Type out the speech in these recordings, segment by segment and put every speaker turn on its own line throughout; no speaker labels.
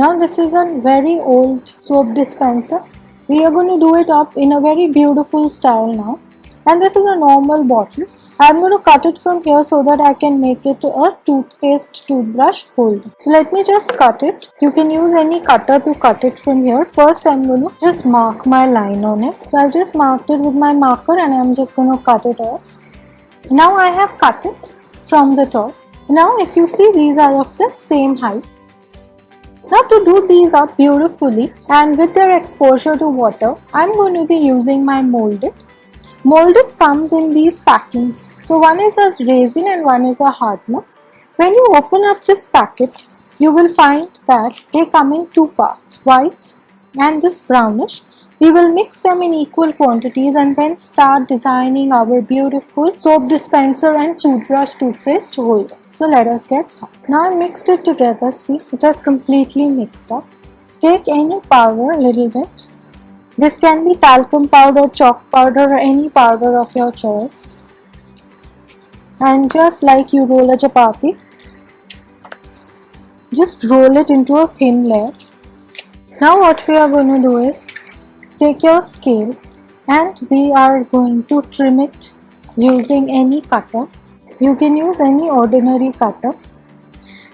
Now this is a very old soap dispenser. We are going to do it up in a very beautiful style now. And this is a normal bottle. I'm going to cut it from here so that I can make it a toothpaste toothbrush holder. So let me just cut it. You can use any cutter to cut it from here. First I'm going to just mark my line on it. So I've just marked it with my marker and I'm just going to cut it off. Now I have cut it from the top. Now if you see, these are of the same height. Now to do these up beautifully and with their exposure to water, I'm going to be using my molded. Molded comes in these packings. So one is a resin and one is a hardener. When you open up this packet, you will find that they come in two parts, white and this brownish. We will mix them in equal quantities and then start designing our beautiful soap dispenser and toothbrush toothpaste holder. So let us get started. Now I mixed it together. See, it has completely mixed up. Take any powder, a little bit. This can be talcum powder, chalk powder or any powder of your choice. And just like you roll a chapati, just roll it into a thin layer. Now what we are going to do is take your scale and we are going to trim it using any cutter. You can use any ordinary cutter.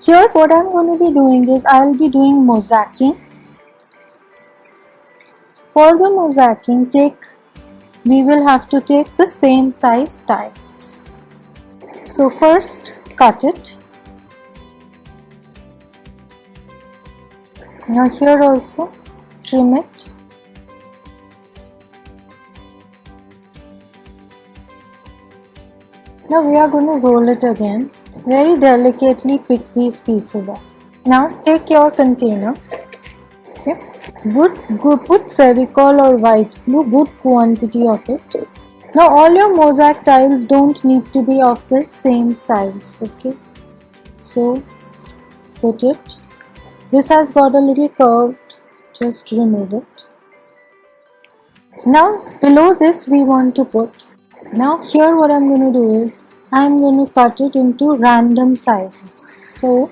Here what I am going to be doing is I will be doing mosaicing. For the mosaicing, we will have to take the same size tiles. So first cut it. Now here also trim it. Now we are going to roll it again. Very delicately pick these pieces up. Now take your container. Okay. Put Fevicol or white glue, good quantity of it. Now all your mosaic tiles don't need to be of the same size. Okay. So put it. This has got a little curved. Just remove it. Now below this we want to put. Now here what I'm going to do is I'm going to cut it into random sizes. So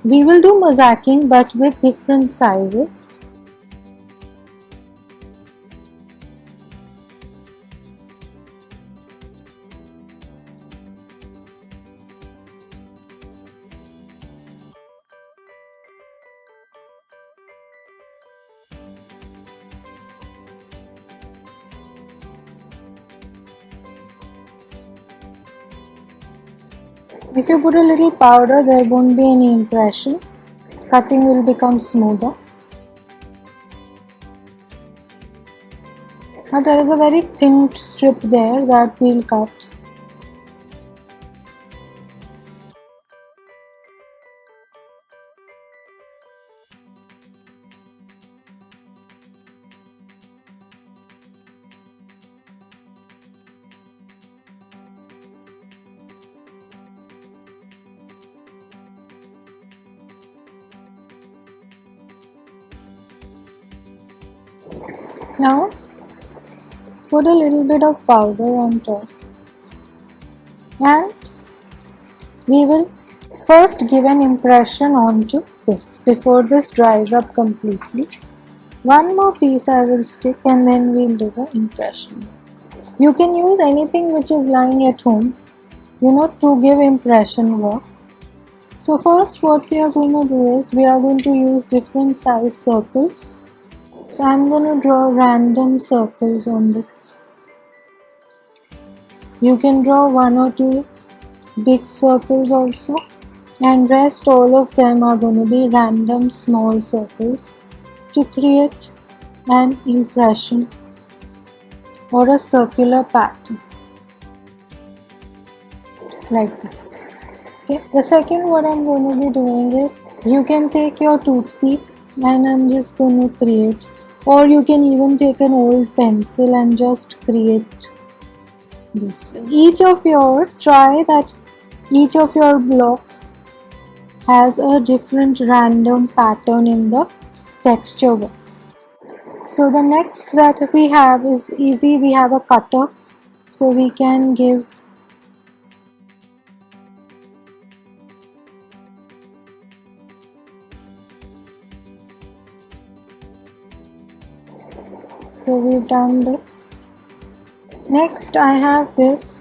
we will do mosaicing but with different sizes. If you put a little powder, there won't be any impression. Cutting will become smoother. Now there is a very thin strip there that we'll cut. Now put a little bit of powder on top and we will first give an impression onto this before this dries up completely. One more piece I will stick and then we'll do the impression. You can use anything which is lying at home, to give impression work. So first what we are going to do is we are going to use different size circles. So I'm going to draw random circles on this. You can draw one or two big circles also, and rest all of them are going to be random small circles to create an impression or a circular pattern like this. Okay. The second what I'm going to be doing is you can take your toothpick and I'm just going to create, or you can even take an old pencil and just create this. Try that each of your block has a different random pattern in the texture work. So the next that we have is easy. We have a cutter, so we can give So we've done this. Next I have this.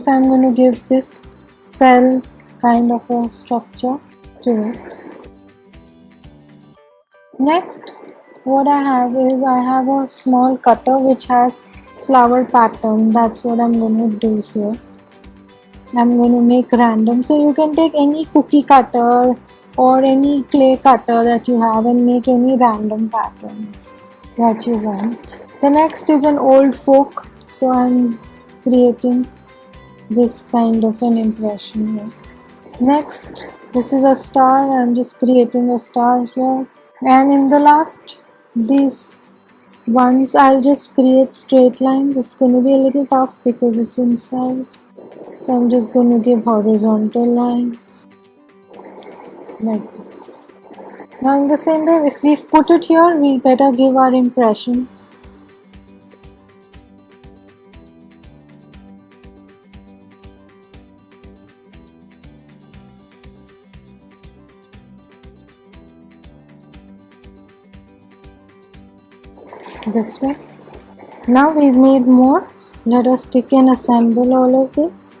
I'm going to give this cell kind of a structure to it. Next, what I have is I have a small cutter which has flower pattern. That's what I'm going to do here. I'm going to make random. So you can take any cookie cutter or any clay cutter that you have and make any random patterns that you want. The next is an old folk. So I'm creating this kind of an impression here. Next, this is a star. I'm just creating a star here. And in the last, these ones, I'll just create straight lines. It's going to be a little tough because it's inside. So I'm just going to give horizontal lines like this. Now in the same way, if we've put it here, we better give our impressions. This way. Now we've made more. Let us stick and assemble all of this.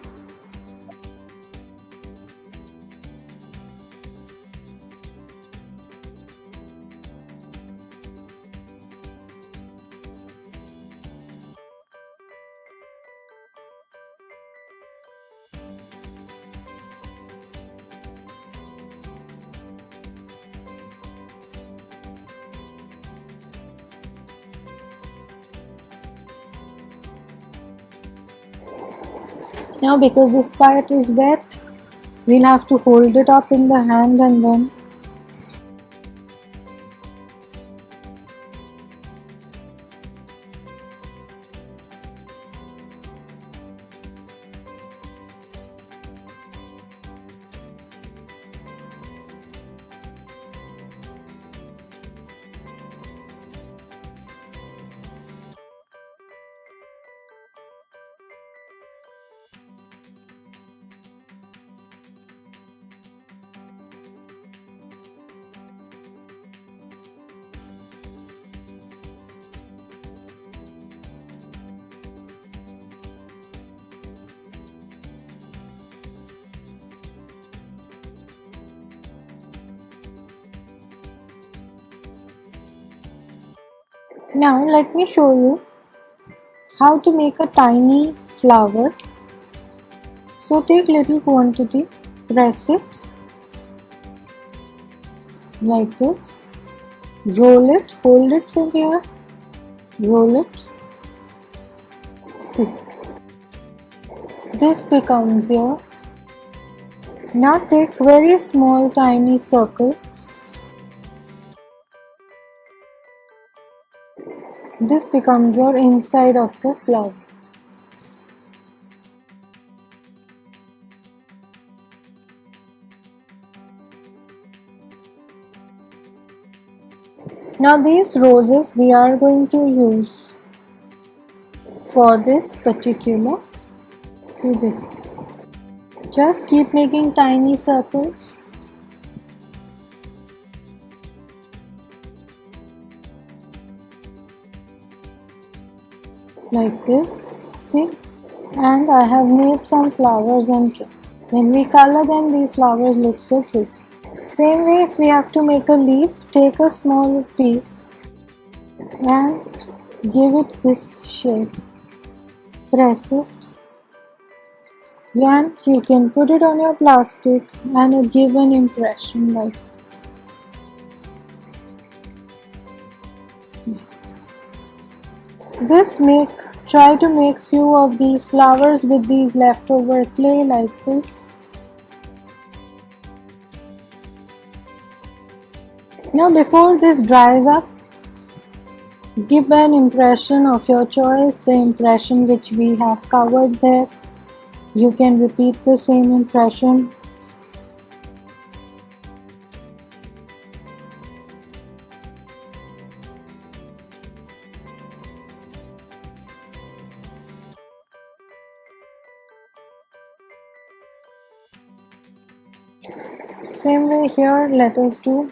Now because this part is wet, we'll have to hold it up in the hand and then now let me show you how to make a tiny flower. So take little quantity, press it like this, roll it, hold it from here, roll it. See, this becomes your. Now take very small tiny circle. This becomes your inside of the flower. Now these roses we are going to use for this particular. See this. Just keep making tiny circles. Like this. See? And I have made some flowers and when we color them, these flowers look so pretty. Same way, if we have to make a leaf, take a small piece and give it this shape. Press it. And you can put it on your plastic and give an impression like this. Try to make few of these flowers with these leftover clay like this. Now before this dries up, give an impression of your choice, the impression which we have covered there. You can repeat the same impression. Same way here, let us do.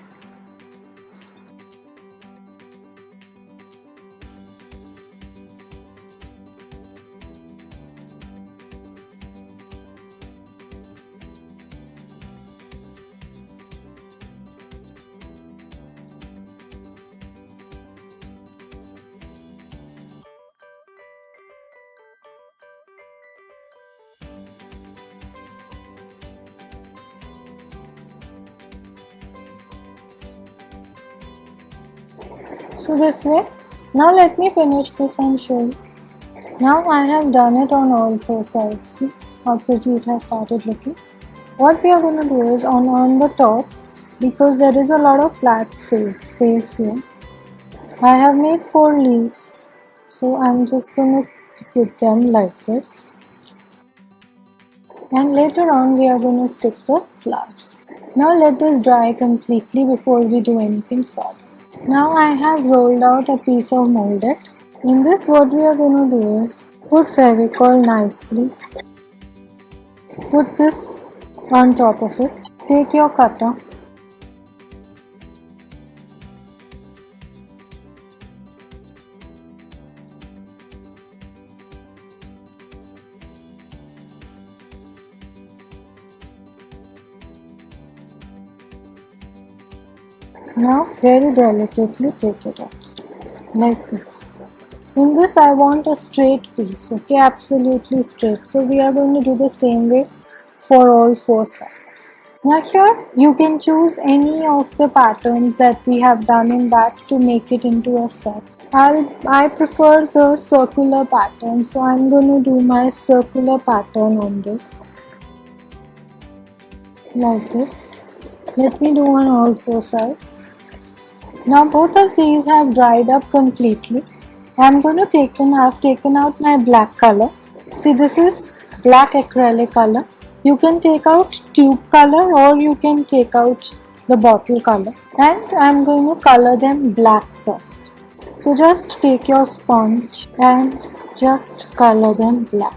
So this way. Now let me finish this and show you. Now I have done it on all four sides. See how pretty it has started looking. What we are going to do is on the top, because there is a lot of flat space here, I have made 4 leaves. So I'm just going to put them like this. And later on we are going to stick the flowers. Now let this dry completely before we do anything further. Now I have rolled out a piece of molded. In this what we are going to do is put Fevicol nicely. Put this on top of it. Take your cutter. Now very delicately take it off like this. In this I want a straight piece, okay, absolutely straight. So we are going to do the same way for all 4 sides. Now here you can choose any of the patterns that we have done in that to make it into a set. I prefer the circular pattern, so I'm going to do my circular pattern on this like this. Let me do on all 4 sides. Now both of these have dried up completely. I'm going to I've taken out my black color. See, this is black acrylic color. You can take out tube color or you can take out the bottle color. And I'm going to color them black first. So just take your sponge and just color them black.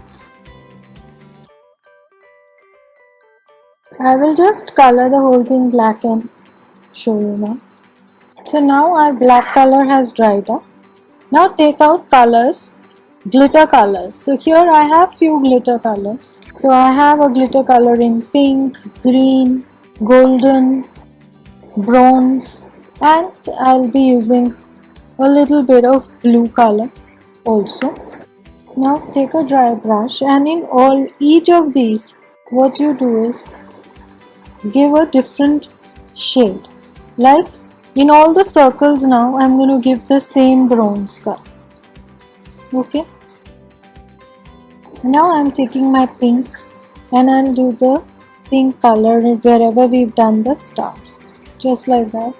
I will just color the whole thing black and show you now. So now our black color has dried up. Now take out colors, glitter colors. So here I have few glitter colors. So I have a glitter color in pink, green, golden, bronze, and I'll be using a little bit of blue color also. Now take a dry brush and in each of these what you do is give a different shade. Like in all the circles now I'm going to give the same bronze color. Okay. Now I'm taking my pink and I'll do the pink color wherever we've done the stars. Just like that.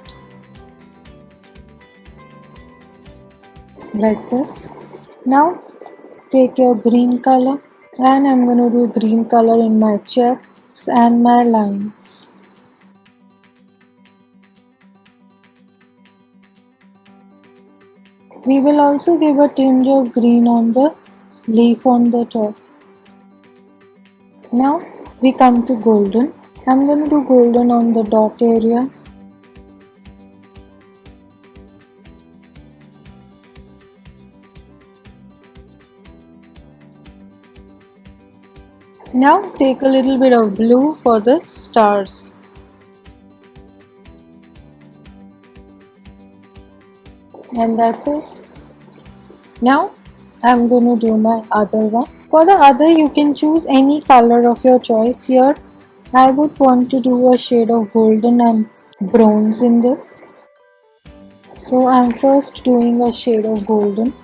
Like this. Now take your green color and I'm going to do green color in my checks and my lines. We will also give a tinge of green on the leaf on the top. Now we come to golden. I'm going to do golden on the dot area. Now take a little bit of blue for the stars. And that's it. Now I'm going to do my other one. For the other you can choose any color of your choice. Here I would want to do a shade of golden and bronze in this. So I'm first doing a shade of golden.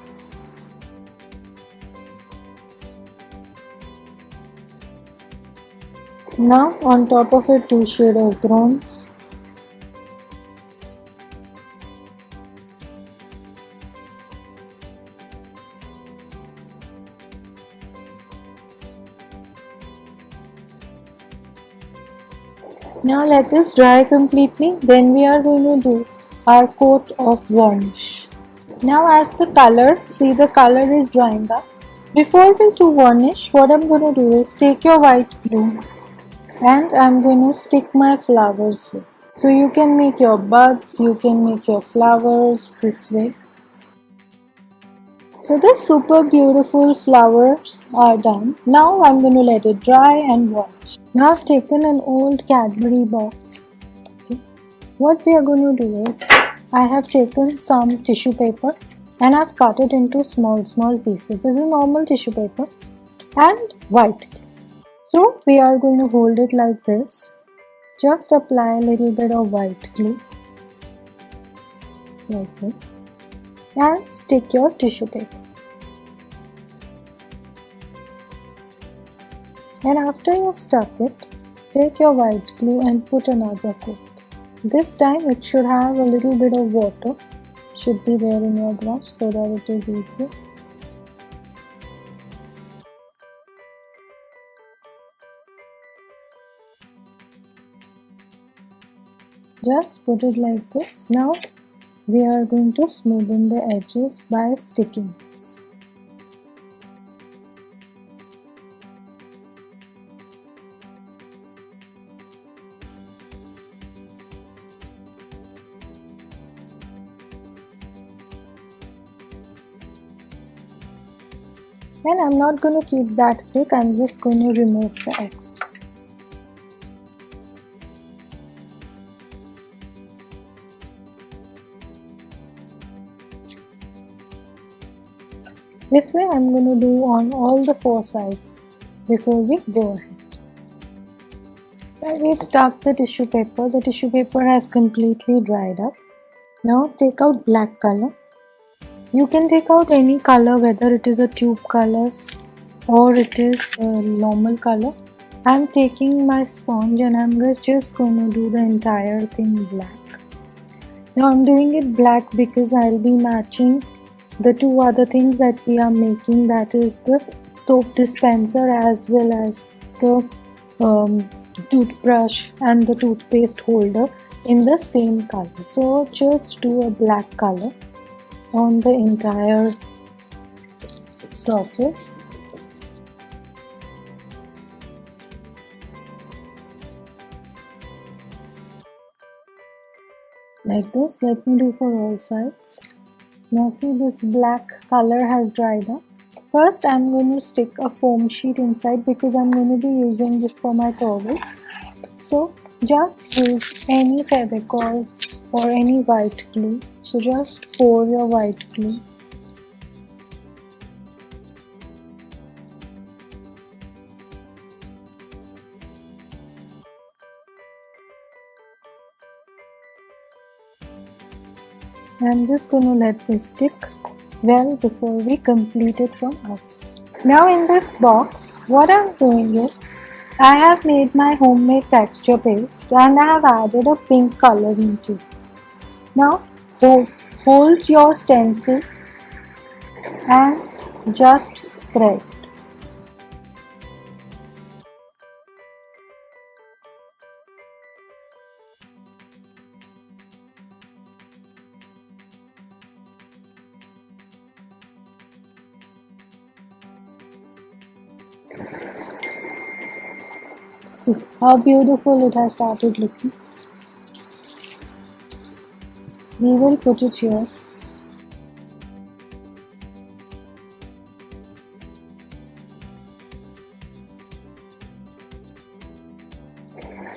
Now on top of it 2 shades of bronze. Now let this dry completely, then we are going to do our coat of varnish. Now as the color, see the color is drying up. Before we do varnish, what I'm going to do is take your white glue and I'm going to stick my flowers here. So you can make your buds, you can make your flowers this way. So the super beautiful flowers are done. Now I'm going to let it dry and wash. Now I've taken an old Cadbury box. Okay. What we are going to do is, I have taken some tissue paper and I've cut it into small pieces. This is normal tissue paper and white glue. So we are going to hold it like this. Just apply a little bit of white glue like this. and stick your tissue paper. And after you've stuck it, take your white glue and put another coat. This time it should have a little bit of water, should be there in your brush so that it is easier. Just put it like this. Now we are going to smoothen the edges by sticking this. And I'm not going to keep that thick, I'm just going to remove the extra. This way I'm going to do on all the 4 sides before we go ahead. Now we've stuck the tissue paper has completely dried up. Now take out black color. You can take out any color, whether it is a tube color or it is a normal color. I'm taking my sponge and I'm just going to do the entire thing black. Now I'm doing it black because I'll be matching the 2 other things that we are making, that is the soap dispenser as well as the toothbrush and the toothpaste holder in the same color. So just do a black color on the entire surface. Like this. Let me do for all sides. Now see, this black color has dried up. First I'm going to stick a foam sheet inside because I'm going to be using this for my towels. So just use any Fevicol or any white glue. So just pour your white glue. I'm just going to let this stick well before we complete it from outside. Now in this box, what I'm doing is, I have made my homemade texture paste and I have added a pink color into it. Now hold your stencil and just spread. See how beautiful it has started looking. We will put it here.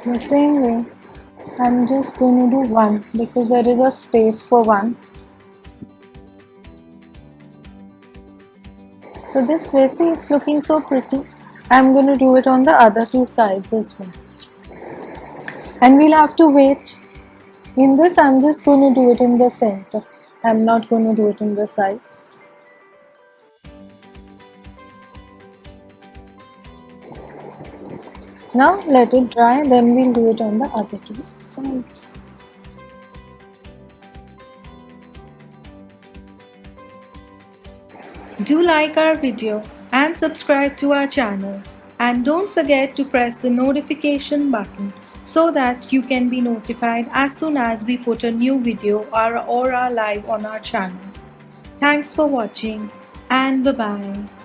The same way, I'm just going to do one because there is a space for one. So this way, see, it's looking so pretty. I'm going to do it on the other 2 sides as well. And we'll have to wait. In this, I'm just going to do it in the center. I'm not going to do it in the sides. Now let it dry, then we'll do it on the other 2 sides.
Do like our video and subscribe to our channel, and don't forget to press the notification button so that you can be notified as soon as we put a new video or are live on our channel. Thanks for watching and bye bye.